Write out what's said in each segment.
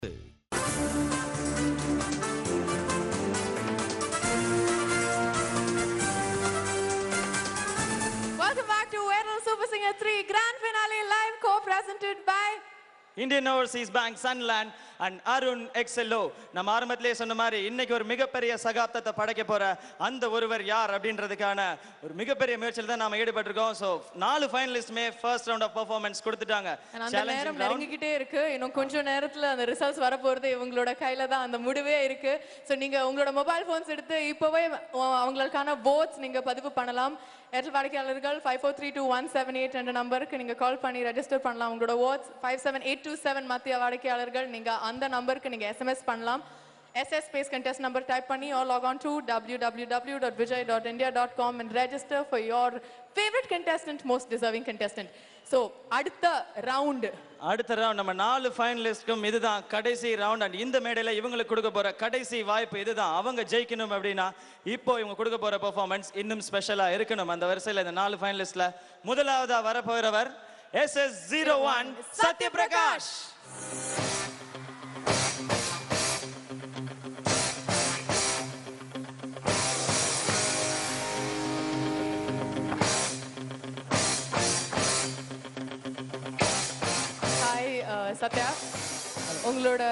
Welcome back to Airtel Super Singer 3 Grand Finale Live co-presented by Indian Overseas Bank, Sunland and Arun XLO. நம்ம ஆரம்பத்திலே சொன்ன மாதிரி இன்னைக்கு ஒரு மிகப்பெரிய சகாப்தத்தை படைக்க போற அந்த ஒருவர் யார் அப்படின்றதுக்கான ஒரு மிகப்பெரிய முயற்சியில் தான் நாம ஈடுபட்டிருக்கோம். ஸோ 4 ஃபைனலிஸ்டுமே ஃபர்ஸ்ட் ரவுண்ட் ஆஃப் பெர்ஃபார்மன்ஸ் கொடுத்துட்டாங்க. அந்த நேரம் நெருங்கிக்கிட்டே இருக்கு. இன்னும் கொஞ்சம் நேரத்துல அந்த ரிசல்ட்ஸ் வர போறது இவங்களோட கையில தான் அந்த முடிவே இருக்கு. ஸோ நீங்க உங்களோட மொபைல் போன்ஸ் எடுத்து இப்போவே அவங்களுக்கான votes நீங்க பதிவு பண்ணலாம். ஏர்டெல் வாடிக்கையாளர்கள் 5432-178 என்ற நம்பருக்கு நீங்க கால் பண்ணி ரெஜிஸ்டர் பண்ணலாம். உங்களோட votes 57827 மத்திய வாடிக்கையாளர்கள் நீங்க அந்த நம்பருக்கு நீங்க SMS பண்ணலாம். SS space contest number type பண்ணி or log on to www.vijay.india.com and register for your favorite contestant, most deserving contestant. So அடுத்த ரவுண்ட் நம்ம 4 ஃபைனலிஸ்ட்க்கும் இதுதான் கடைசி ரவுண்ட். அண்ட் இந்த மேடையில இவங்களுக்கு கொடுக்க போற கடைசி வாய்ப்பு இதுதான். அவங்க ஜெயிக்கணும் அப்படின்னா இப்போ இவங்க கொடுக்க போற பெர்ஃபார்மன்ஸ் இன்னும் ஸ்பெஷலா இருக்கணும். அந்த வரிசையில் இந்த 4 ஃபைனலிஸ்ட்ல முதலாவதா வர போகிறவர் SS01 சத்யபிரகாஷ். சத்யா, உங்களோட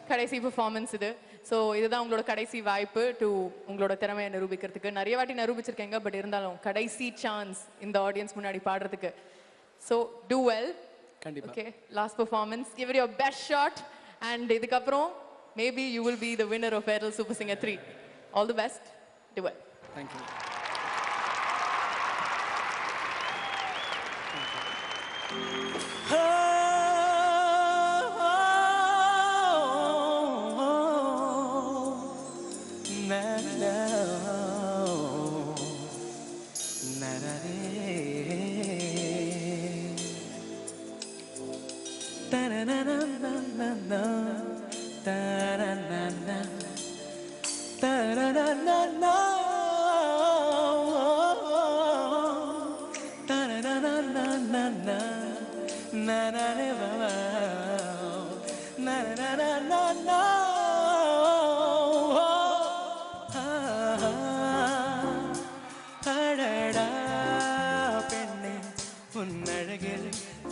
கடைசி பெர்ஃபார்மன்ஸ் இது. ஸோ இதுதான் உங்களோட கடைசி வாய்ப்பு டு உங்களோட திறமையை நிரூபிக்கிறதுக்கு. நிறைய வாட்டி நிரூபிச்சிருக்கீங்க, பட் இருந்தாலும் கடைசி சான்ஸ் இந்த ஆடியன்ஸ் முன்னாடி பாடுறதுக்கு. So do well. கண்டிப்பா. Okay, last performance, give it your best shot and இதுக்கப்புறம் maybe you will be the winner of Airtel super singer 3. All the best, do well. Thank you.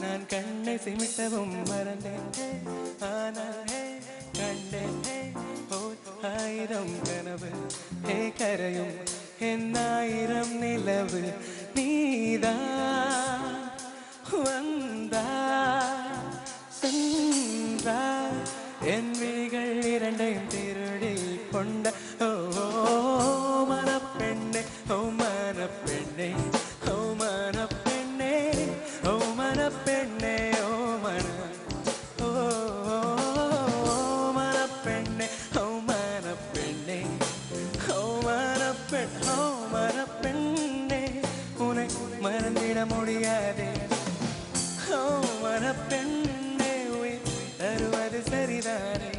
நான் கண்ணை சிமிட்டவும் மறந்தேன், ஆனால் கண்டேன் ஆயிரம் கனவு கரையும் என்னாயிரம் நிலவு. நீதான் வந்தா சென்றா என் விழிகள் இரண்டையும் திருடி கொண்ட ஓ மனப்பெண்ணே, ஓ மனப்பெண்ணே, ஓ மனப்பெண்ணே, ஓ மனப்பெண்ணே, ஓ மன ஓ மனப்பெண்ணே, ஓ மனப்பெண்ணே, ஓ மனப்பெண், ஓ மனப்பெண்ணே, உன்னை மறந்திட முடியாதே. ஓ மனப்பெண்ணே, உயிர் தருவது சரிதானே.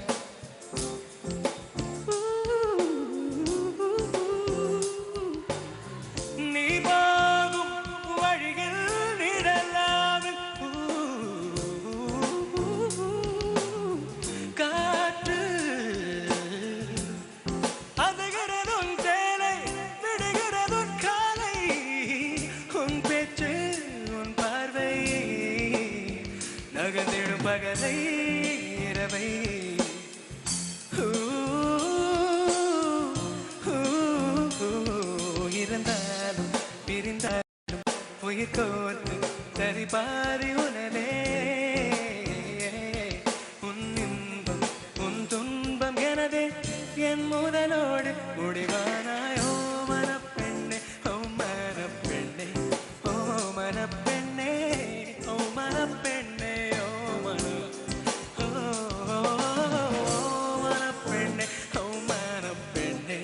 நீ போகும் வழியில் நிழலாக காற்று அதுகிறதும் சேலை விடுகிறதும் காலை. உன் பேச்சு உன் பார்வை நகர்ந்திடும் பகலை இரவை. இருந்தாலும் பிரிந்தாலும் உயிர் கோர்த்து சரி பாரி உணவே. உன் இன்பம் உன் துன்பம் எனதே என் முதலோடு முடிவானாயோ மனப்பெண்ணே, ஓ மனப்பெண்ணே, ஓ மனப்பெண்ணே, ஓ மனப்பெண்ணே, ஓ மன ஓ மனப்பெண்ணே, ஓ மனப்பெண்ணே.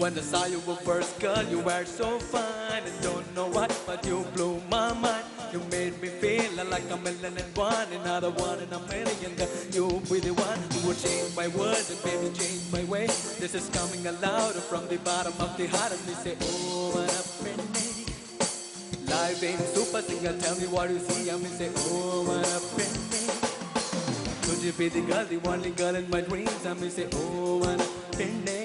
When I saw you first, girl, you were so fine. And don't know why, but you blew my mind. You made me feel like a million and one, another one in a million. Girl, you be the one who would change my world and maybe change my way. This is coming aloud from the bottom of the heart, and we say, oh, what a penny. Live in Super Singer, tell me what you see, and we say, oh, what a penny. Would you be the girl, the only girl in my dreams? I may say, oh, mana penne.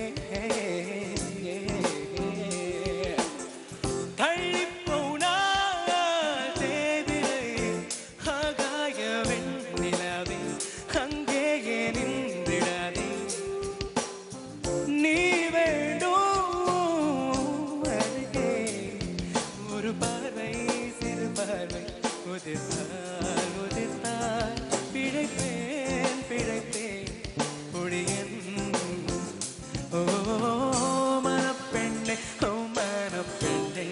தள்ளிப்போனால் தேவிலை ஆகாய வெண்ணிலவே அங்கேயே நின்றிடாதே நீ வேண்டும் அருகே ஒரு பார்வை சிறு பார்வை உதிர்த்தால் உதிர்த்தால் பிழைப்பேன் பிழைப்பேன் ஒளியன் ஓ மனப்பெண்ணே ஓ மனப்பெண்ணே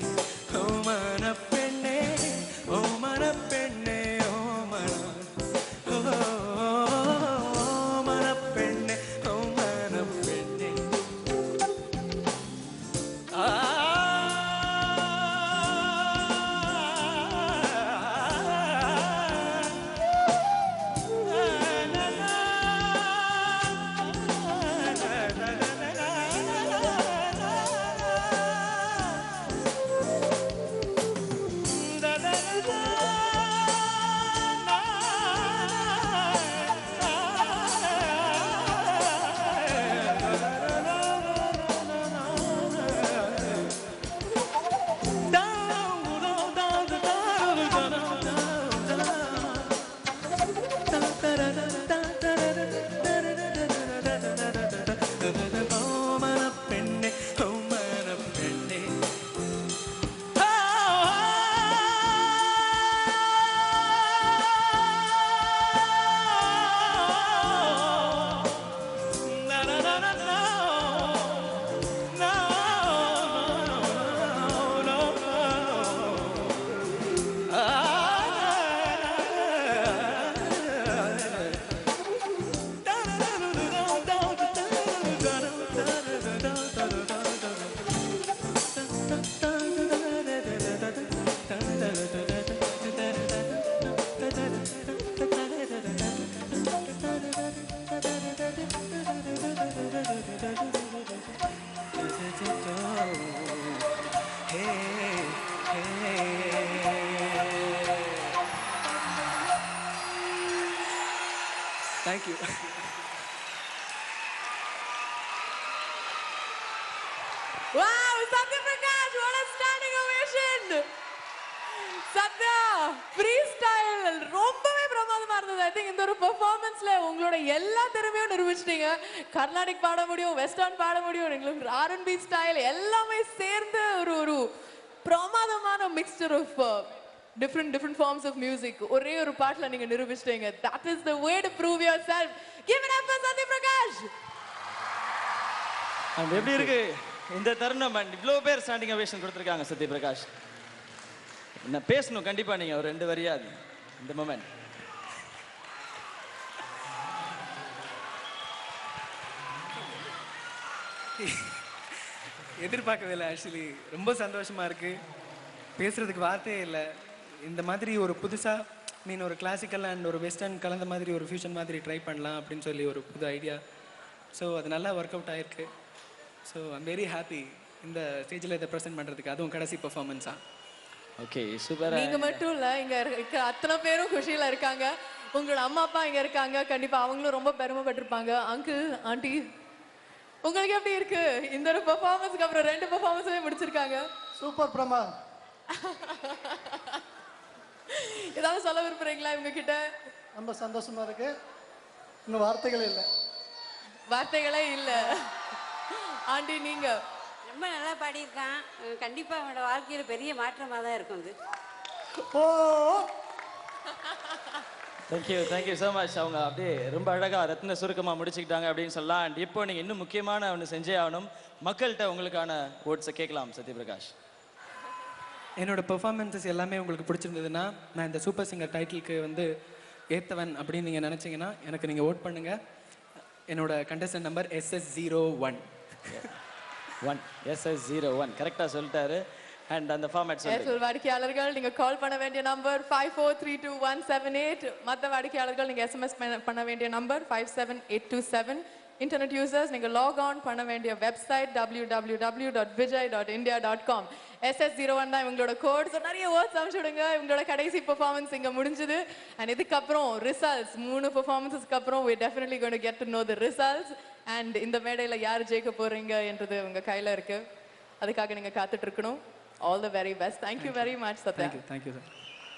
ஓ மனப்பெண்ணே ஓ மனப்பெண்ணே ஓ மனப்பெண்ணே ஓ மனப்பெண்ணே Thank you. Wow, Satya Prakash, what a standing ovation! Satya, freestyle ரொம்பவே பிரமாதமா இருந்தது. I think இந்த ஒரு பெர்ஃபார்மன்ஸ்ல உங்களோட எல்லா திறமையும் நிரூபிச்சிட்டீங்க. கர்நாடிக் பாட முடியும், வெஸ்டர்ன் பாட முடியும், உங்களுக்கு R&B ஸ்டைல் எல்லாமே சேர்ந்து ஒரு பிரமாதமான mixture of different forms of music. ஒரே ஒரு பாட்டுல நீங்க நிரூபிச்சிட்டீங்க. That is the way to prove yourself. Give it up for Satya Prakash. And எப்படி இருக்கு இந்த தருணம்? அண்ட் இவ்வளோ பேர் ஸ்டாண்டிங் அவேஷன் கொடுத்துருக்காங்க சத்ய பிரகாஷ். என்ன பேசணும் கண்டிப்பா நீங்க ஒரு 2 வரியா இந்த மொமெண்ட். எதிர்பார்க்கவே இல்லை ஆக்சுவலி. ரொம்ப சந்தோஷமா இருக்கு. பேசுறதுக்கு வார்த்தையே இல்லை. இந்த மாதிரி ஒரு புதுசாக ஒரு கிளாசிக்கல் அண்ட் ஒரு வெஸ்டர்ன் கலந்த மாதிரி ஒரு ஃபியூஷன் மாதிரி ட்ரை பண்ணலாம் அப்படின்னு சொல்லி ஒரு புது ஐடியா. ஸோ அது நல்லா ஒர்க் அவுட் ஆயிருக்கு. ஸோ ஐம் வெரி ஹாப்பி இந்த ஸ்டேஜில் இதை ப்ரெசென்ட் பண்ணுறதுக்கு, அதுவும் கடைசி பர்ஃபார்மன்ஸாக. Okay, super. நீங்க மட்டும் இல்ல, இங்க இருக்கிற அத்தனை பேரும் குஷியில இருக்காங்க. உங்களோட அம்மா அப்பா இங்க இருக்காங்க, கண்டிப்பா அவங்களும் ரொம்ப பெருமைப்பட்டிருப்பாங்க. அங்கிள் ஆண்டி உங்களுக்கு எப்படி இருக்கு? இந்த ஒரு பெர்ஃபார்மன்ஸ்க்கு அப்புறம் 2 பெர்ஃபார்மன்ஸே முடிச்சிருக்காங்க. சூப்பர் பிரமா. ஏதாவது சொல்ல விரும்புறீங்களா இவங்க கிட்ட? ரொம்ப சந்தோஷமா இருக்கு. இன்னும் வார்த்தைகளே இல்லை. வார்த்தைகளே இல்ல. ஆண்டி நீங்க ரொம்ப நல்லா பாடியிருக்கான். கண்டிப்பாக அவனோட வாழ்க்கையில் பெரிய மாற்றமாக தான் இருக்கும் இது. ஓ தேங்க்யூ ஸோ மச். அவங்க அப்படியே ரொம்ப அழகாக ரத்ன சுருக்கமாக முடிச்சுக்கிட்டாங்க அப்படின்னு சொல்லலாம். அண்ட் இப்போ நீங்கள் இன்னும் முக்கியமான ஒன்று செஞ்சே ஆகணும். மக்கள்கிட்ட உங்களுக்கான ஓட்ஸை கேட்கலாம் சத்யபிரகாஷ். என்னோட பெர்ஃபார்மன்ஸஸ் எல்லாமே உங்களுக்கு பிடிச்சிருந்ததுன்னா நான் இந்த சூப்பர் சிங்கர் டைட்டிலுக்கு ஏத்தவன் அப்படின்னு நீங்கள் நினச்சிங்கன்னா எனக்கு நீங்கள் ஓட் பண்ணுங்கள். என்னோட கண்டஸ்டன்ட் நம்பர் SS01. SS01 கரெக்டாக சொல்லிட்டாரு. அண்ட் அந்த ஃபார்மேட் சொல்லுங்கள். வாடிக்கையாளர்கள் நீங்கள் கால் பண்ண வேண்டிய நம்பர் 5432-178. மற்ற வாடிக்கையாளர்கள் நீங்கள் SMS பண்ண வேண்டிய நம்பர் 57827. இன்டர்நெட் யூசர்ஸ் நீங்க லாக் ஆன் பண்ண வேண்டிய வெப்சைட் www.vijay.india.com. SS01 தான் இவங்களோட கோட். ஸோ நிறைய வேர்ட்ஸ் அனுப்பிச்சு விடுங்க. இவங்களோட கடைசி பெர்ஃபார்மன்ஸ் இங்கே முடிஞ்சுது. அண்ட் இதுக்கப்புறம் ரிசல்ட்ஸ் 3 பெர்ஃபார்மன்ஸஸ்க்கு அப்புறம் we definitely going to get to know the results. And இந்த மேடையில் யார் ஜெயிக்க போறீங்க என்றது உங்க கையில் இருக்கு. அதுக்காக நீங்க காத்துட்டு இருக்கணும். All the very best. Thank you very much Sathya. Thank you sir.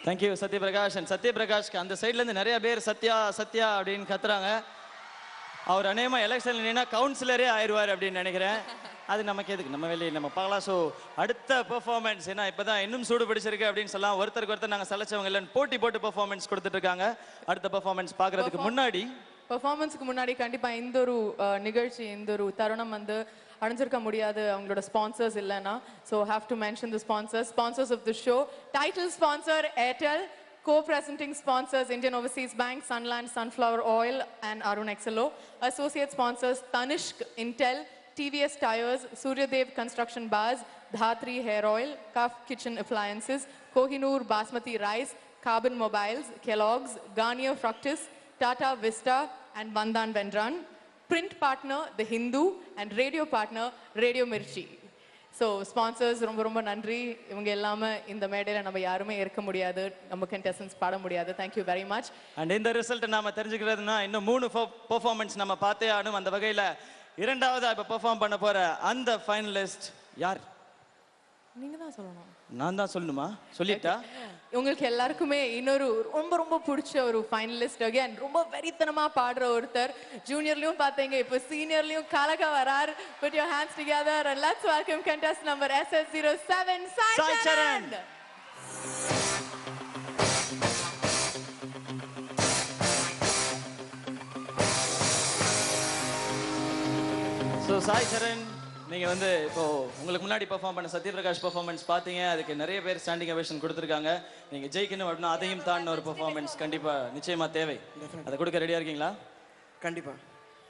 Thank you Sathyaprakash. And சத்யபிரகாஷ்க்கு அந்த சைட்லேருந்து நிறைய பேர் சத்யா சத்யா அப்படின்னு கத்துறாங்க. அவர் அநேகமாக எலெக்ஷனில் நின்னா கவுன்சிலரே ஆயிடுவார் அப்படின்னு நினைக்கிறேன். அது நமக்கு எதுக்கு, நம்ம வெளியே நம்ம பார்க்கலாம். ஸோ அடுத்த பெர்ஃபார்மன்ஸ் ஏன்னா இப்போ தான் இன்னும் சூடு பிடிச்சிருக்கு அப்படின்னு சொல்லலாம். ஒருத்தருக்கு ஒருத்தர் நாங்கள் சலைச்சவங்க இல்லைன்னு போட்டி போட்டு பெர்ஃபார்மன்ஸ் கொடுத்துட்டு இருக்காங்க. அடுத்த பெர்ஃபார்மன்ஸ் பார்க்கறதுக்கு முன்னாடி பெர்ஃபார்மன்ஸ்க்கு முன்னாடி கண்டிப்பா இந்த ஒரு நிகழ்ச்சி இந்த ஒரு தருணம் வந்து அடைஞ்சிருக்க முடியாது அவங்களோட ஸ்பான்சர்ஸ் இல்லைன்னா. So have to mention the sponsors of the show. Title sponsor Airtel. Co-presenting sponsors Indian Overseas Bank, Sunland Sunflower Oil and Arun Exelo. Associate sponsors Tanishq, Intel, TVS Tires, Suryadev Construction Bars, Dhatri Hair Oil, Kaf Kitchen Appliances, Kohinoor Basmati Rice, Carbon Mobiles, Kellogg's, Garnier Fructis, Tata Vista and Bandhan Vendran. Print partner The Hindu and radio partner Radio Mirchi. So sponsors ரொம்ப ரொம்ப நன்றி. இவங்க எல்லாமே இந்த மேடையில் நம்ம யாருமே இருக்க முடியாது, நம்ம கண்டெஸ்டன்ஸ் பாட முடியாது. Thank you very much. அண்ட் இந்த ரிசல்ட் நாம தெரிஞ்சுக்கிறதுனா இன்னும் 3 பெர்ஃபார்மன்ஸ் நம்ம பார்த்தே ஆகணும். அந்த வகையில் இரண்டாவதா இப்போ பெர்ஃபார்ம் பண்ண போற அந்த ஃபைனலிஸ்ட் யார்? நீங்க தான் சொல்லணும். நான் தான் சொல்லணுமா? சொல்லிட்டா? உங்களுக்கு எல்லாருக்குமே இன்னொரு ரொம்ப ரொம்ப பிடிச்ச ஒரு ஃபைனலிஸ்ட் அகைன் ரொம்ப வெறித்தனமா பாடுற ஒருத்தர். ஜூனியர்லயும் பாத்தீங்க, இப்போ சீனியர்லயும் கலக்க வரார். Put your hands together and let's welcome contestant number SS07 Sai Charan. So Sai Charan, நீங்க வந்து இப்போ உங்களுக்கு முன்னாடி பெர்ஃபார்ம் பண்ண சத்யபிரகாஷ் பெர்ஃபார்மன்ஸ் பார்த்தீங்க. அதுக்கு நிறைய பேர் ஸ்டாண்டிங் அவேஷன் கொடுத்துருக்காங்க. நீங்க ஜெயிக்கணும் அப்படின்னா அதையும் தாண்டின ஒரு பெர்ஃபார்மன்ஸ் கண்டிப்பா நிச்சயமா தேவை. அதை கொடுக்க ரெடியா இருக்கீங்களா? கண்டிப்பா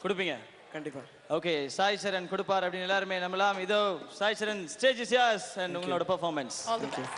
கொடுப்பீங்க. கண்டிப்பா. ஓகே, சாய் சரண் கொடுப்பார் அப்படின்னு எல்லாருமே நம்பலாம். இதோ சாய் சரண், ஸ்டேஜ் இஸ் yours and உங்களோட performance. All the best.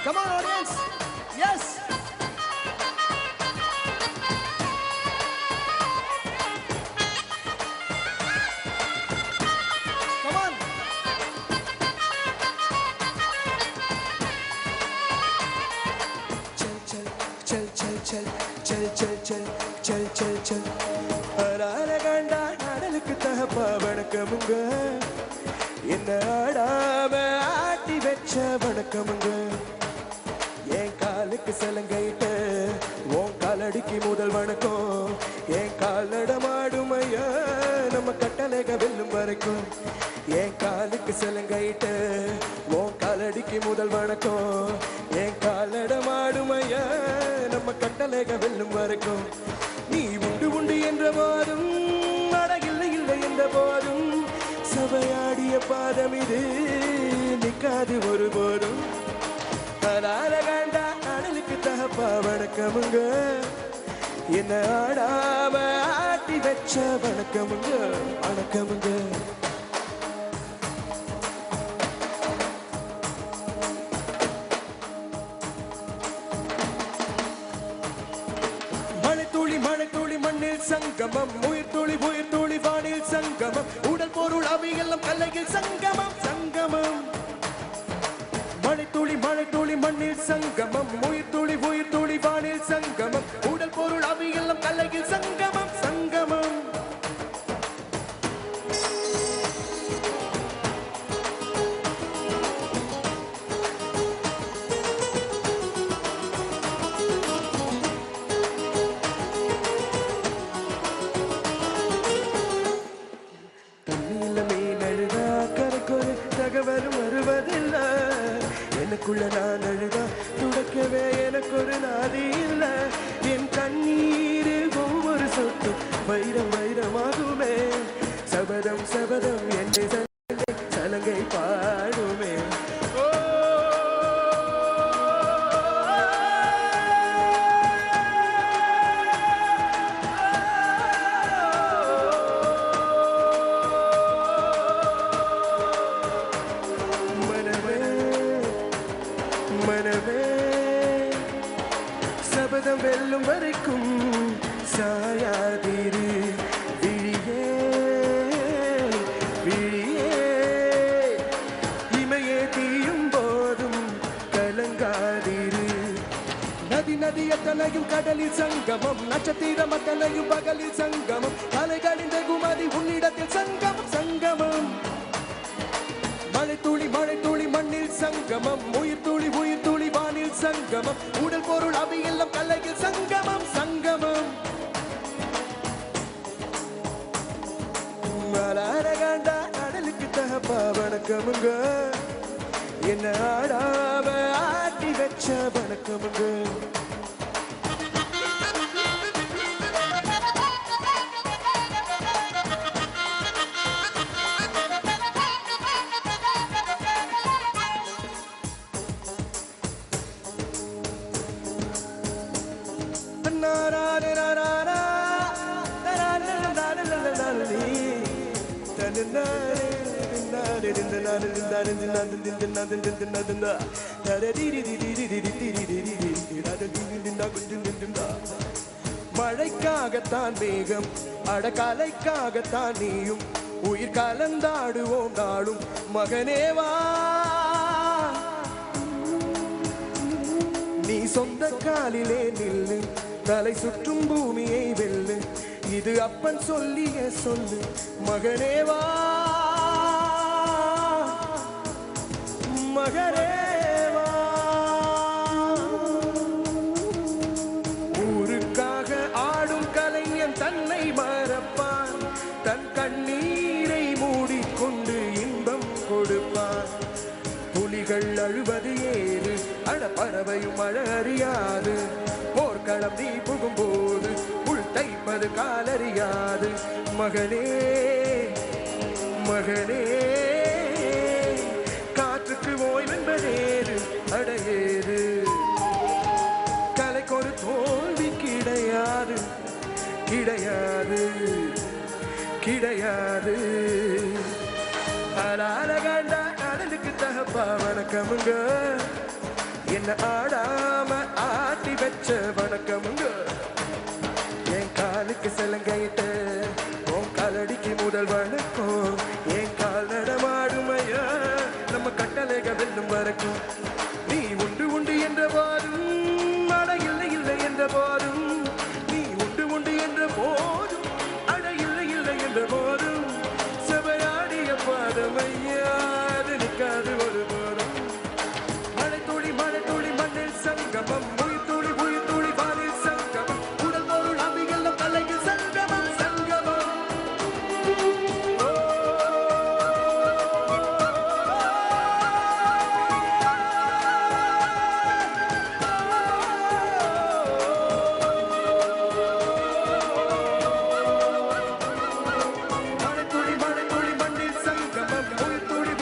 Come on audience. Yes. Come on. Chal அரகண்டா நடலுக்கு தகப்பா வணக்கமுங்க, என்ன ஆடாம ஆட்டி வச்ச வணக்கமுங்க, என் காலுக்கு சலங்கைட்டு உன் காலடிக்கு முதல் வணக்கம், என் கால் நடமாடுமையா நம்ம கட்டளைக வெல்லும் வரைக்கும், என் காலுக்கு சலங்கைட்டு உன் காலடிக்கு முதல் வணக்கம், என் கால் நடமாடுமையா நம்ம கட்டளைக வெல்லும் வரைக்கும், நீ உண்டு உண்டு என்ற போதும் அட இல்லை இல்லை என்ற போதும் சபையாடிய பாதம் இது நிக்காது ஒருபோதும், அழகண்டா அடலுக்கு தகப்பா வணக்கமுங்க, என்ன ஆடாம ஆட்டி வச்ச வணக்கமுங்க வணக்கமுங்க. மழைத்துளி மண்ணில் சங்கமம், உயிர் துளி வானில் சங்கமம், உடல் பொருள் அவையெல்லாம் கல்லையில் சங்கமம் சங்கமம். மழைத்துளி மண்ணில் சங்கமம், உயிர் துளி வானில் சங்கமம், உடல் பொருள் அவையெல்லாம் கல்லையில் சங்கமம் சங்கமம். வைரம் வைரமாகுமே சபதம் சபதம் என்னை சலங்கை பாடுமே மனமே சபதம் வெல்லும் வரைக்கும் சாயாதிரு விழியே விழியே இமையே தீயும் போதும் கலங்காதிரு நதி நதியத்தனையும் கடலில் சங்கமம் நட்சத்திர மக்களையும் பகலில் சங்கமம் அலைகளின் குமதி உன்னிடத்தில் சங்கமம் சங்கமம் மழை துளி மண்ணில் சங்கமம் உயிர் துளி வானில் சங்கமம் உடல் பொருள் அவை எல்லாம் கலையில் சங்கமம் சங்கமம் மலரகாண்டா கடலுக்கு தகப்பா வணக்கமுங்க என்ன ஆடாம ஆட்டி வச்ச வணக்கமுங்க மழைக்காகத்தான் மேகம் அடக்கலைக்காகத்தான் நீயும் உயிர் கலந்தாடுவோம் நாளும் மகனேவா நீ சொந்த காலிலே நில்லு தலை சுற்றும் பூமியை வெல்லு இது அப்பன் சொல்லிய சொல்லு மகனேவா மகனேவா ஊருக்காக ஆடும் கலைஞன் தன்னை மறப்பான் தன் கண்ணீரை மூடிக்கொண்டு இன்பம் கொடுப்பான் புலிகள் அழுவது ஏறு அட பறவையும் அழ அறியாது போர்க்களம் நீ புகும்போது உள் தைப்பது காலறியாது மகனே மகனே காற்றுக்கு ஓய்வென்பதேது அடையேது கலைக்கு ஒரு தோல்வி கிடையாது கிடையாது கிடையாது அழகண்டா கடலுக்கு தகப்பா வணக்கமுங்க என்ன ஆடாம ஆட்டி வச்ச வணக்கமுங்க என் காலுக்கு சலங்கையிட்ட உன் காலடிக்கு முதல் வணக்கம் என் கால் நடமாடுமையா நம்ம கட்டளைக வெல்லும் வரைக்கும் நீ உண்டு உண்டு என்ற போதும் அட இல்லை இல்லை என்ற போதும் நீ உண்டு உண்டு என்ற போதும் அட இல்லை இல்லை என்ற போதும் சபையாடிய பாதமையா அது நிற்காது ஒரு போதும் மழை துளி மண்ணில் சங்கமம் உயிர் துளி வானில் சங்கமம் உடல் பொருள் அவையெல்லாம் கலையில் சங்கமம் சங்கமம் மழை துளி மண்ணில் சங்கமம்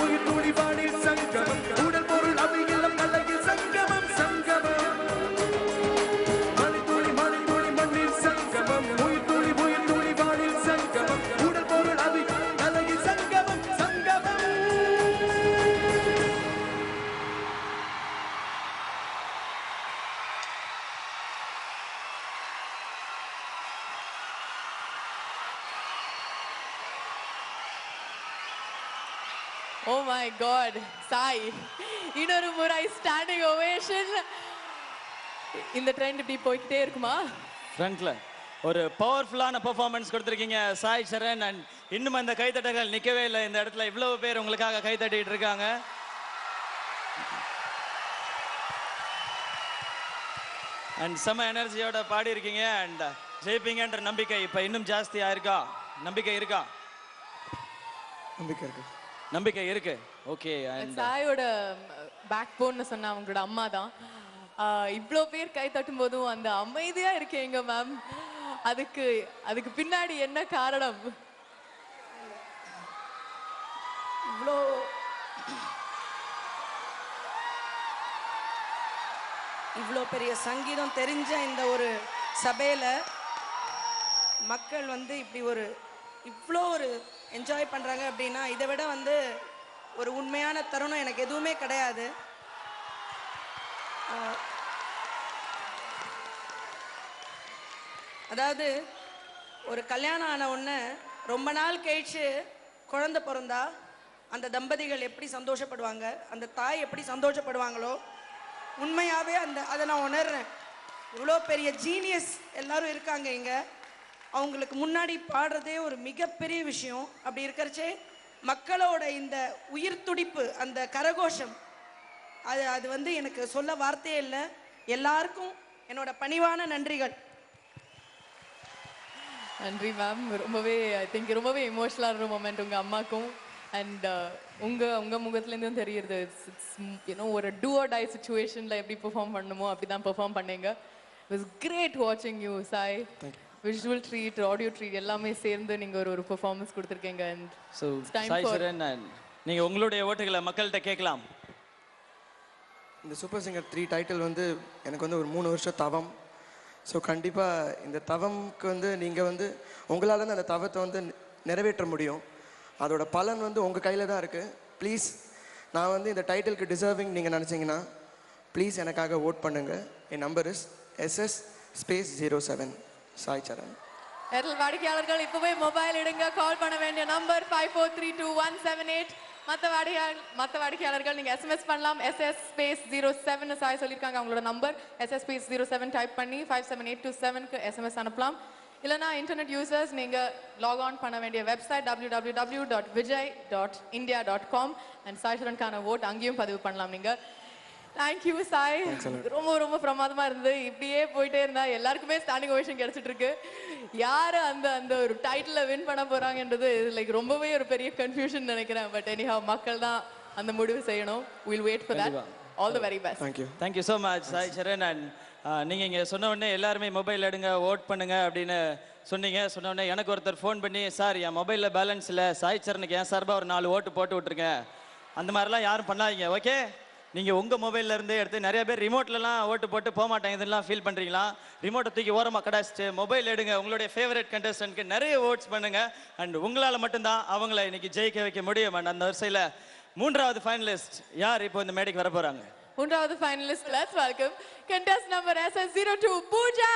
உயிர் துளி வானில் சங்கமம் உடல் பொருள் அவையெல்லாம் கலையில் சங்கமம் சங்கமம் மழை துளி மண்ணில் சங்கமம் உயிர் துளி வானில் சங்கமம் உடல் பொருள் அவை கலையில் சங்கமம் சங்கமம் Oh my God, Sai. இன்னொரு முறை ஸ்டாண்டிங் ஓவேஷன். இந்த ட்ரெண்ட் இப்படி போய்கிட்டே இருக்குமா? ஃப்ரண்ட்ல ஒரு பவர்ஃபுல்லான பெர்ஃபார்மன்ஸ் கொடுத்துருக்கீங்க சாய் சரண். அண்ட் இன்னும் அந்த கைத்தட்டங்கள் நிற்கவே இல்லை. இந்த இடத்துல இவ்வளவு பேர் உங்களுக்காக கைத்தட்டிட்டு இருக்காங்க. அண்ட் செம எனர்ஜியோட பாடி இருக்கீங்க. அண்ட் ஜெயிப்பீங்கன்ற நம்பிக்கை இப்போ இன்னும் ஜாஸ்தியா இருக்கா? நம்பிக்கை இருக்கா? நம்பிக்கை இருக்கு. நம்பிக்கை இருக்கு. ஓகே. சாயோட பேக் போன்னு சொன்ன அவங்களோட அம்மா தான். இவ்வளோ பேர் கை தட்டும் போதும் அந்த அமைதியா இருக்கீங்க மேம். அதுக்கு அதுக்கு பின்னாடி என்ன காரணம்? இவ்வளோ இவ்வளோ பெரிய சங்கீதம் தெரிஞ்ச இந்த ஒரு சபையில் மக்கள் வந்து இப்படி இவ்வளோ ஒரு என்ஜாய் பண்ணுறாங்க அப்படின்னா இதை விட வந்து ஒரு உண்மையான தருணம் எனக்கு எதுவுமே கிடையாது. அதாவது ஒரு கல்யாணம் ஆன உடனே ரொம்ப நாள் கழிச்சு குழந்தை பிறந்தா அந்த தம்பதிகள் எப்படி சந்தோஷப்படுவாங்க, அந்த தாய் எப்படி சந்தோஷப்படுவாங்களோ உண்மையாகவே அதை நான் உணர்றேன். இவ்வளோ பெரிய ஜீனியஸ் எல்லாரும் இருக்காங்க இங்கே, அவங்களுக்கு முன்னாடி பாடுறதே ஒரு மிகப்பெரிய விஷயம். அப்படி இருக்கிறச்சே மக்களோட இந்த உயிர் துடிப்பு, அந்த கரகோஷம், அது வந்து எனக்கு சொல்ல வார்த்தையே இல்லை. எல்லாருக்கும் என்னோட பணிவான நன்றிகள். நன்றி மேம். ரொம்பவே ஐ திங்க் ரொம்பவே எமோஷனலான மொமெண்ட் உங்கள் அம்மாக்கும். அண்ட் உங்கள் முகத்துலேருந்தும் தெரியுது இட்ஸ் யூனோ ஒரு டூ ஆர் டை சுச்சுவேஷனில் எப்படி பெர்ஃபார்ம் பண்ணணுமோ அப்படி தான் பெர்ஃபார்ம் பண்ணீங்க. இட் வாஸ் கிரேட் வாட்சிங் you Sai. Visual treat, audio treat எல்லாமே சேர்ந்து நீங்கள் ஒரு பெர்ஃபார்மன்ஸ் கொடுத்துருக்கீங்க. அண்ட் ஸோ சாய் சரண், நீங்கள் உங்களுடைய ஓட்டுகளை மக்கள்கிட்ட கேட்கலாம். இந்த சூப்பர் சிங்கர் 3 டைட்டில் வந்து எனக்கு வந்து ஒரு 3 வருஷம் தவம். ஸோ கண்டிப்பாக இந்த தவம்க்கு வந்து நீங்கள் வந்து உங்களால் தான் அந்த தவத்தை வந்து நிறைவேற்ற முடியும். அதோட பலன் வந்து உங்கள் கையில் தான் இருக்குது. ப்ளீஸ், நான் வந்து இந்த டைட்டிலுக்கு டிசர்விங் நீங்கள் நினச்சிங்கன்னா ப்ளீஸ் எனக்காக ஓட் பண்ணுங்கள். என் number is SS_07 Sai Charan. Airtel வாடிக்கையாளர்கள் இப்போவே மொபைல் எடுங்க. கால் பண்ண வேண்டிய நம்பர் 54322178. மற்ற வாடிக்கையாளர்கள் நீங்கள் எஸ்எம்எஸ் பண்ணலாம். SS_07 சாய் சொல்லியிருக்காங்க அவங்களோட நம்பர். SS_07 டைப் பண்ணி 57827க்கு எஸ்எம்எஸ் அனுப்பலாம். இல்லைனா இன்டர்நெட் யூசர்ஸ் நீங்கள் லாக் ஆன் பண்ண வேண்டிய வெப்சைட் www.vijay.india.com அண்ட் சாய் சரண்கான ஓட் அங்கேயும் பதிவு பண்ணலாம் நீங்கள். தேங்க்யூ சாய், ரொம்ப ரொம்ப பிரமாதமாக இருந்தது. இப்படியே போயிட்டே இருந்தா எல்லாருக்குமே ஸ்டாண்டிங் ஓவேஷன் கிடைச்சிட்டு இருக்கு. யார் அந்த ஒரு டைட்டில் வின் பண்ண போகிறாங்கன்றது லைக் ரொம்பவே ஒரு பெரிய கன்ஃபியூஷன் நினைக்கிறேன். பட் எனிஹவ் மக்கள் தான் அந்த முடிவு செய்யணும். Will wait for that. All the very best. Thank you so much Sai Charan. And நீங்கள் இங்கே சொன்ன உடனே எல்லாருமே மொபைல் எடுங்க, ஓட் பண்ணுங்க அப்படின்னு சொன்ன உடனே எனக்கு ஒருத்தர் ஃபோன் பண்ணி, சார் என் மொபைலில் பேலன்ஸ் இல்லை, சாய் சரணுக்கு என் சார்பாக ஒரு 4 ஓட்டு போட்டு விட்ருக்கேன். அந்த மாதிரிலாம் யாரும் பண்ணாதீங்க, ஓகே? நீங்கள் உங்கள் மொபைலில் இருந்து எடுத்து நிறைய பேர் ரிமோட்லலாம் ஓட்டு போட்டு போக மாட்டாங்க, இதெல்லாம் ஃபீல் பண்ணுறீங்களா? ரிமோட்டை தூக்கி ஓரமாக கடாச்சிட்டு மொபைல் எடுங்க, உங்களுடைய ஃபேவரட் கண்டஸ்டன்ட்க்கு நிறைய ஓட்ஸ் பண்ணுங்க. அண்ட் உங்களால் மட்டும்தான் அவங்கள இன்னைக்கு ஜெயிக்க வைக்க முடியும். அண்ட் அந்த வரிசையில் 3வது ஃபைனலிஸ்ட் யார் இப்போ இந்த மேடைக்கு வர போகிறாங்க? 3வது finalist, let's welcome contestant number SS02 Pooja.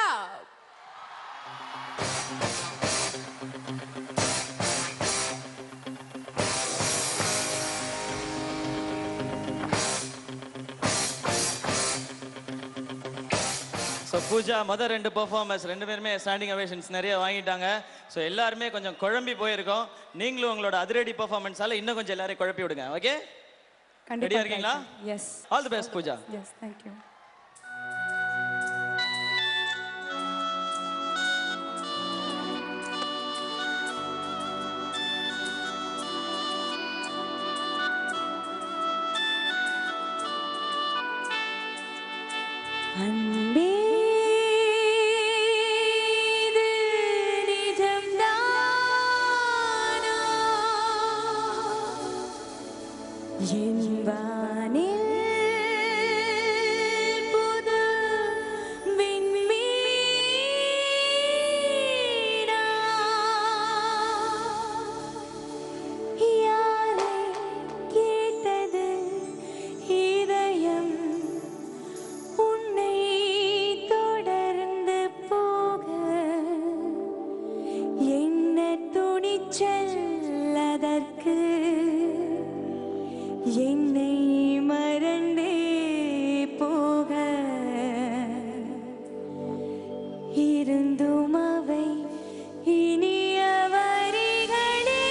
So Pooja மொதல் 2 பெர்ஃபார்மன்ஸ் 2 பேருமே ஸ்டாண்டிங் அவேஷன்ஸ் நிறைய வாங்கிட்டாங்க. ஸோ எல்லாருமே கொஞ்சம் குழம்பி போயிருக்கோம். நீங்களும் உங்களோட அதிரடி பெர்ஃபார்மன்ஸால இன்னும் கொஞ்சம் எல்லாரையும் குழப்பி விடுங்க, ஓகே? ரெடியா இருக்கீங்களா? Yes. All the best Pooja. Yes, thank you. அன்பே இது நிஜம்தானா என்பானில் புது விண்மீனா யாரை கேட்டது இதயம் உன்னை தொடர்ந்து போக என்ன துணிச்சல் அதற்கு என்னை மறந்தே போக இருந்தும் அவை இனிய வரிகளே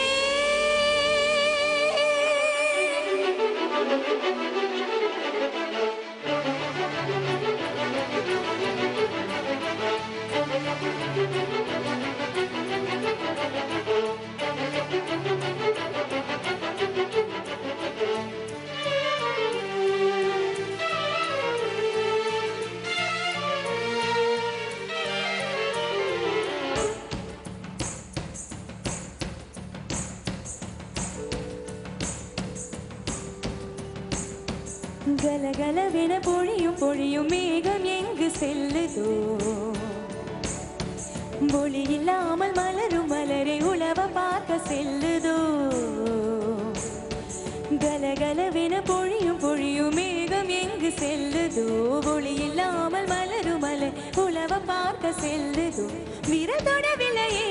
கலகலவென பொழியும் பொழியும் மேகம் எங்கு செல்லுதோ ஒளி இல்லாமல் மலரும் மலரை உலவ பார்க்க செல்லுதோ கலகலவென பொழியும் பொழியும் மேகம் எங்கு செல்லுதோ ஒளி இல்லாமல் மலரும் மலர் உலவ பார்க்க செல்லுதோ விரதொடவில்லையே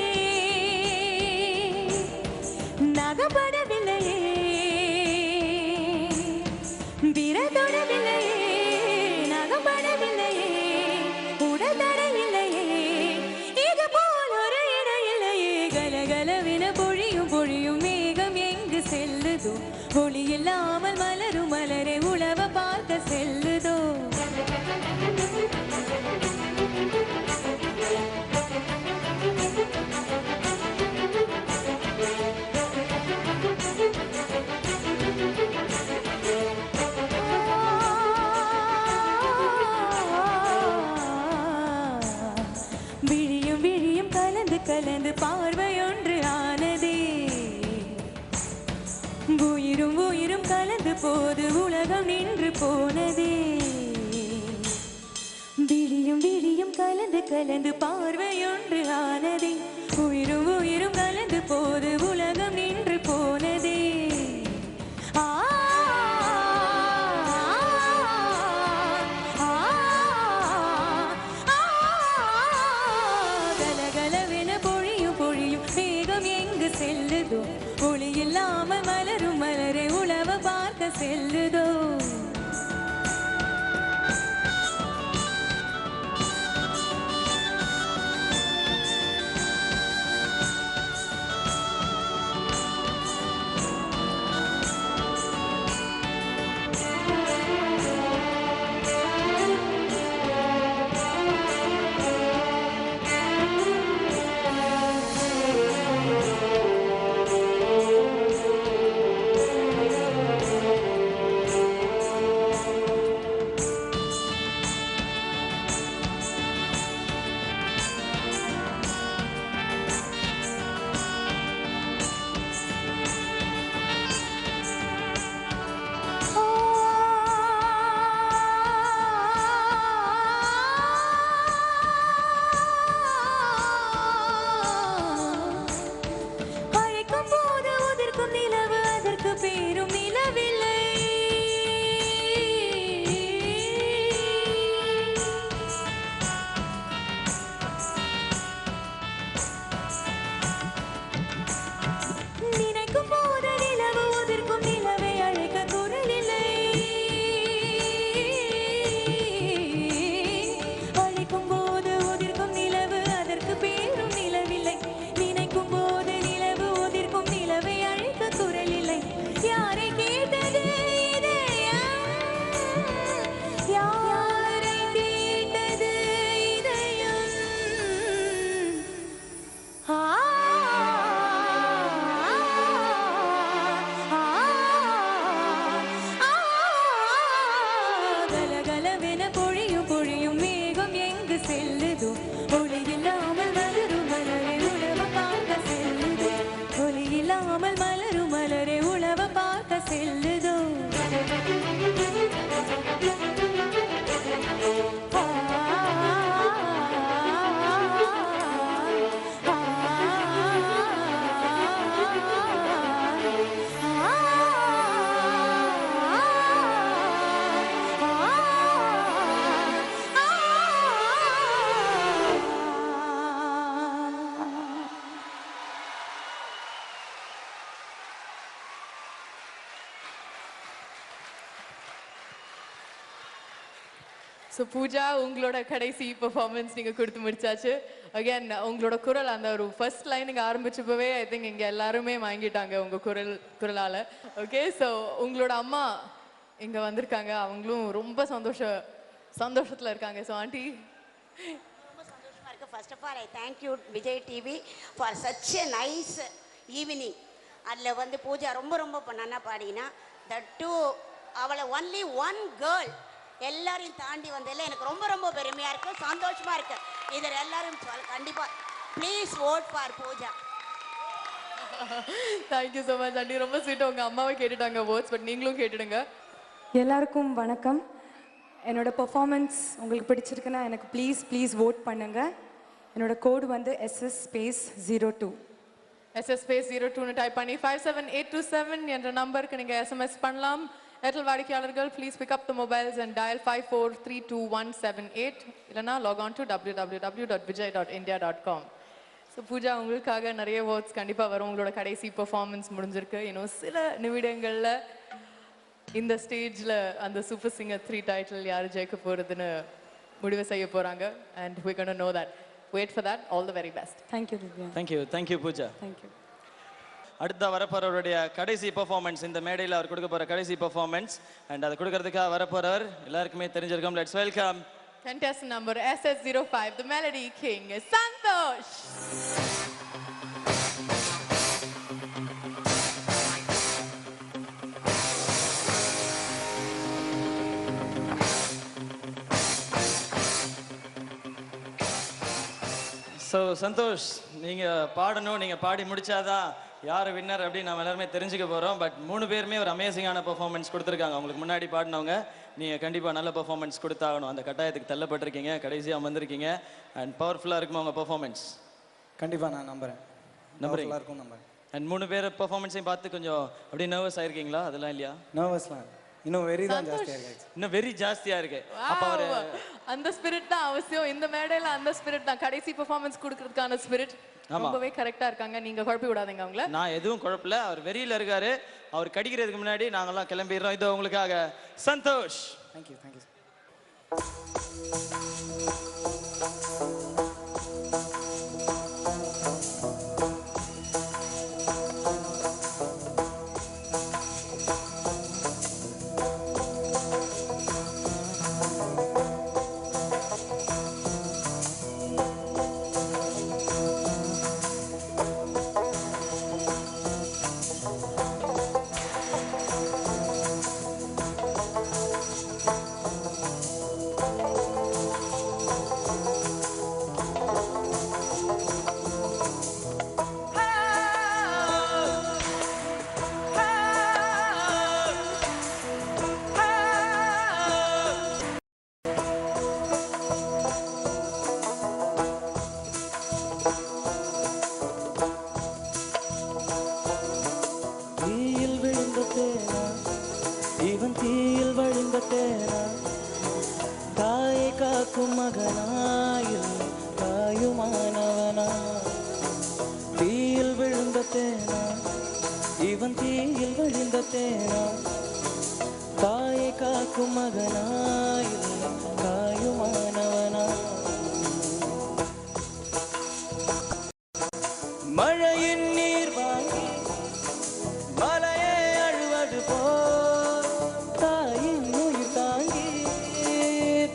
நகப்படவில்லையே விரதொடவில்லையே நகப்படவில்லையே உடதரவில்லையே இது போல் ஒரு இடையில்லையே கலகலவென பொழியும் பொழியும் மேகம் எங்கு செல்லுதோ ஒளி இல்லாமல் மலரும் மலரை உலவ பார்க்க செல்லுதோ விழியும் விழியும் கலந்து கலந்து பார்வையொன்று ஆனதே உயிரும் உயிரும் கலந்து போது உலகம் நின்று போனதே விழியும் விழியும் கலந்து கலந்து பார்வையொன்று ஆனதே உயிரும் உயிரும் கலந்து போது உலகம் நின்று போனதே கலகலவென பொழியும் பொழியும் மேகம் எங்கு செல்லுதோ ஒளி இல்லாமல் மலரும் மலரை உலவ பார்க்க செல்லுதோ ஸோ பூஜா உங்களோட கடைசி பெர்ஃபார்மன்ஸ் நீங்கள் கொடுத்து முடிச்சாச்சு. அகேன் உங்களோட குரல் அந்த ஒரு ஃபர்ஸ்ட் லைன் நீங்கள் ஆரம்பிச்சப்பவே ஐ திங்க் இங்கே எல்லாருமே வாங்கிட்டாங்க உங்கள் குரலால். ஓகே, ஸோ உங்களோட அம்மா இங்கே வந்திருக்காங்க, அவங்களும் ரொம்ப சந்தோஷத்தில் இருக்காங்க. ஸோ ஆண்டி ரொம்ப சந்தோஷமாக இருக்குது. First of all I thank you Vijay TV for such a nice evening. அதில் வந்து பூஜா ரொம்ப ரொம்ப நல்லா பாடினா தட் டூ அவளை ஒன்லி ஒன் கேர்ள் எல்லாரையும் தாண்டி வந்ததில் எனக்கு ரொம்ப ரொம்ப பெருமையாக இருக்குது, சந்தோஷமாக இருக்குது. இதில் எல்லாரும் கண்டிப்பாக please vote for Pooja. Thank you so much aunty, ரொம்ப ஸ்வீட்டாக உங்கள் அம்மாவை கேட்டுட்டாங்க ஓட்ஸ், பட் நீங்களும் கேட்டுடுங்க. எல்லாருக்கும் வணக்கம். என்னோட பெர்ஃபார்மன்ஸ் உங்களுக்கு பிடிச்சிருக்குன்னா எனக்கு ப்ளீஸ் vote பண்ணுங்க. என்னோட கோடு வந்து SS_02. SS_02 டைப் பண்ணி 57827 என்ற நம்பருக்கு நீங்க SMS பண்ணலாம். ஏர்டெல் வாடிக்கையாளர்கள் please pick up the mobiles and dial 54322178 இல்லைனா log on to www.vijay.india.com. So Pooja, உங்களுக்காக நிறைய வேர்ட்ஸ் கண்டிப்பாக வரும். உங்களோட கடைசி பெர்ஃபார்மன்ஸ் முடிஞ்சிருக்கு. இன்னும் சில நிமிடங்களில் இந்த ஸ்டேஜில் அந்த சூப்பர் சிங்கர் 3 டைட்டில் யார் ஜெயிக்க போகிறதுன்னு முடிவு செய்ய போகிறாங்க. And we're going to know that. Wait for that. All the very best. Thank you Divya. Thank you Pooja. Thank you. அடுத்த வரப்போறவருடைய கடைசி பெர்ஃபார்மன்ஸ், இந்த மேடையில் அவர் கொடுக்க போற கடைசி பெர்ஃபார்மன்ஸ் அண்ட் அதை கொடுக்கறதுக்காக வரப்போறவர் எல்லாருக்குமே தெரிஞ்சிருக்கும். Let's welcome contestant number SS05, the Melody King, Santosh. So Santosh, நீங்கள் பாடணும். நீங்கள் பாடி முடிச்சாதான் யார் வின்னர் அப்படின்னு நம்ம எல்லாருமே தெரிஞ்சுக்க போகிறோம். பட் 3 பேருமே ஒரு அமேசிங்கான பெர்ஃபார்மன்ஸ் கொடுத்துருக்காங்க. உங்களுக்கு முன்னாடி பாடினவங்க, நீங்கள் கண்டிப்பாக நல்ல பெர்ஃபார்மன்ஸ் கொடுத்தாகணும். அந்த கட்டாயத்துக்கு தள்ளப்பட்டிருக்கீங்க, கடைசியாக வந்திருக்கீங்க. அண்ட் பவர்ஃபுல்லாக இருக்குமா உங்கள் பெர்ஃபார்மன்ஸ்? கண்டிப்பாக நான் நம்புகிறேன். இருக்கும் நம்புறேன். அண்ட் 3 பேர் பெர்ஃபார்மன்ஸையும் பார்த்து கொஞ்சம் அப்படியே நர்வஸ் ஆயிருக்கீங்களா? அதெல்லாம் இல்லையா? நர்வஸ்லாம் இன்னும் வெரி தான் ஜாஸ்தியாக இருக்கு. இன்னும் வெரி ஜாஸ்தியாக இருக்கு. அப்போ அவர் அந்த ஸ்பிரிட் தான் அவசியம். இந்த மேடையில் அந்த ஸ்பிரிட் தான், கடைசி பெர்ஃபார்மன்ஸ் கொடுக்கறதுக்கான ஸ்பிரிட். ரொம்பவே கரெக்டாக இருக்காங்க. நீங்க குழப்பி விடாதீங்க அவங்கள. நான் எதுவும் குழப்பல. அவர் வெறியில் இருக்காரு. அவர் கடிக்கிறதுக்கு முன்னாடி நாங்கெல்லாம் கிளம்பிடுறோம். இது உங்களுக்காக சந்தோஷ். தேங்க்யூ. இவன் தீயில் வழிந்த தேனா, தாயை காக்கும் மகனாயில் தாயுமானவனா. தீயில் விழுந்த தேனா, இவன் தீயில் வழிந்த தேனா, தாயை காக்கும் மகனாயில் தாயுமானவனா. மழையின் நீர் வாங்கி மலையை அழுவது போல், தாயின் உயிர் தாங்கி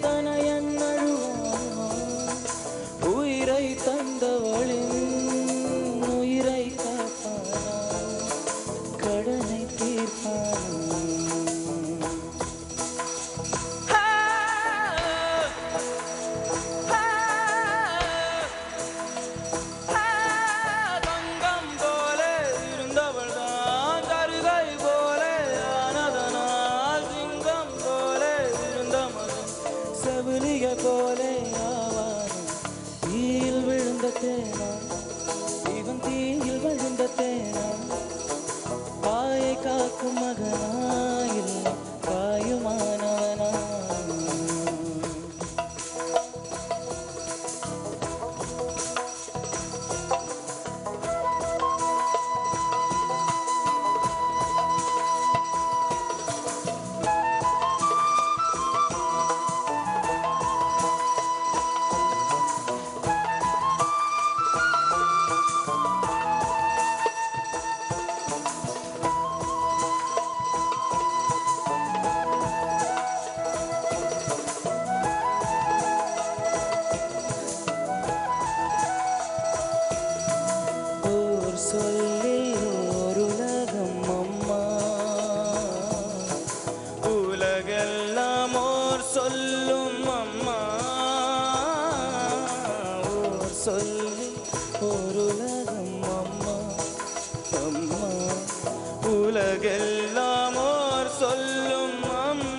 தனையன் அழுவானோ. உயிரை தந்தவளின் உயிரை காப்பானா, கடனை தீர்ப்பானோ. இவன் தீயில் விழுந்த தேனா, தாயை காக்கும் மகனாயில் தாயுமானவனா. சொல்லி ஓருலகம் அம்மா, உலகெல்லாம் ஓர் சொல்லும் அம்மா. ஓர் சொல்லி ஓருலகம் அம்மா, அம்மா உலகெல்லாம் ஓர் சொல்லும் அம்மா.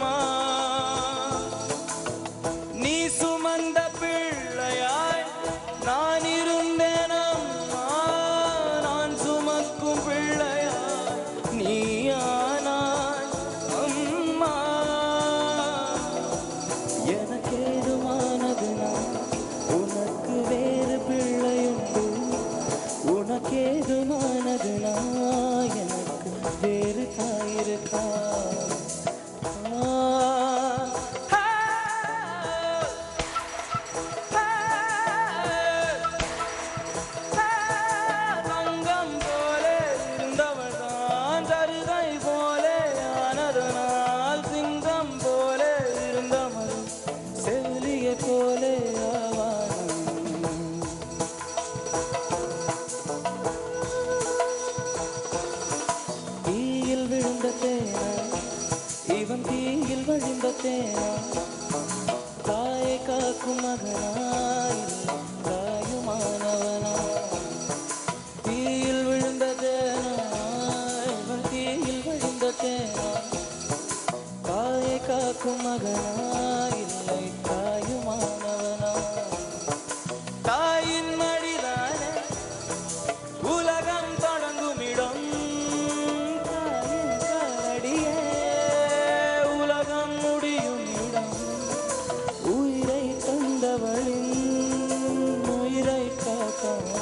தீர்ப்பானா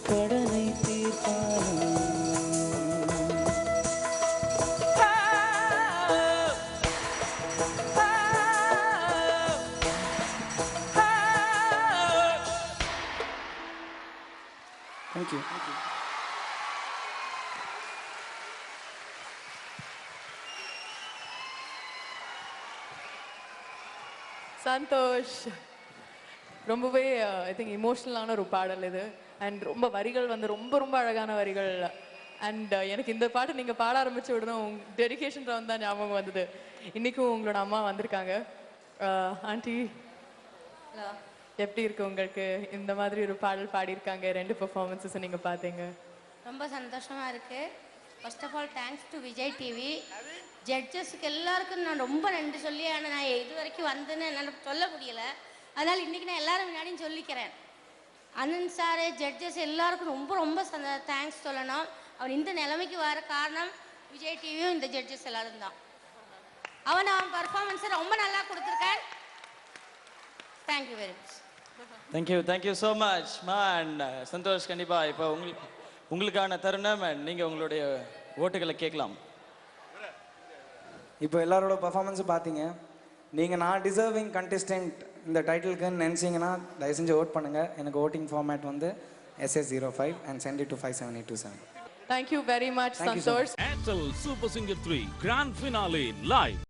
கடனை தீர்ப்பானா தேங்க்யூ சந்தோஷ் ரொம்பவே ஐ திங்க் இமோஷ்னலான ஒரு பாடல் இது அண்ட் ரொம்ப வரிகள் வந்து ரொம்ப ரொம்ப அழகான வரிகள் அண்ட் எனக்கு இந்த பாட்டு நீங்கள் பாட ஆரம்பிச்சு விடணும் டெடிகேஷன் ரவுண்ட் தான் ஞாபகம் வந்தது இன்றைக்கும் உங்களோட அம்மா வந்திருக்காங்க ஆண்டி எப்படி இருக்கு உங்களுக்கு இந்த மாதிரி ஒரு பாடல் பாடியிருக்காங்க 2 பெர்ஃபார்மன்ஸஸ் நீங்கள் பார்த்தீங்க ரொம்ப சந்தோஷமாக இருக்குது. First of all thanks to Vijay TV ஜட்ஜஸுக்கு எல்லாருக்கும் நான் ரொம்ப நன்றி சொல்லி ஆனால் நான் இது வரைக்கும் வந்துன்னு என்னால் சொல்ல முடியல. அதனால் இன்றைக்கி நான் எல்லாரும் முன்னாடியும் சொல்லிக்கிறேன். அனந்த் சார் ஜட்ஜஸ் எல்லாருக்கும் ரொம்ப ரொம்ப தேங்க்ஸ் சொல்லணும். அவன் இந்த நிலைமைக்கு வர காரணம் விஜய் டிவியும் இந்த ஜட்ஜஸ் எல்லாரும் தான். அவன் பர்ஃபார்மன்ஸை ரொம்ப நல்லா கொடுத்துருக்கேன். Thank you very much. Thank you so much man. Santosh கண்டிப்பாக இப்போ உங்களுக்கான தருணம் நீங்கள் உங்களுடைய ஓட்டுகளை கேட்கலாம். இப்போ எல்லாரோட பர்ஃபார்மன்ஸும் பார்த்தீங்க. நீங்கள் நான் டிசர்விங் கண்டெஸ்டன்ட் இந்த டைட்டிலுக்குன்னு நினச்சிங்கன்னா தயவு செஞ்சு ஓட் பண்ணுங்கள். எனக்கு ஓட்டிங் ஃபார்மேட் வந்து SS05 and send it to 57827. Thank you very much, Santosh. Airtel Super Singer 3 Grand Finale live.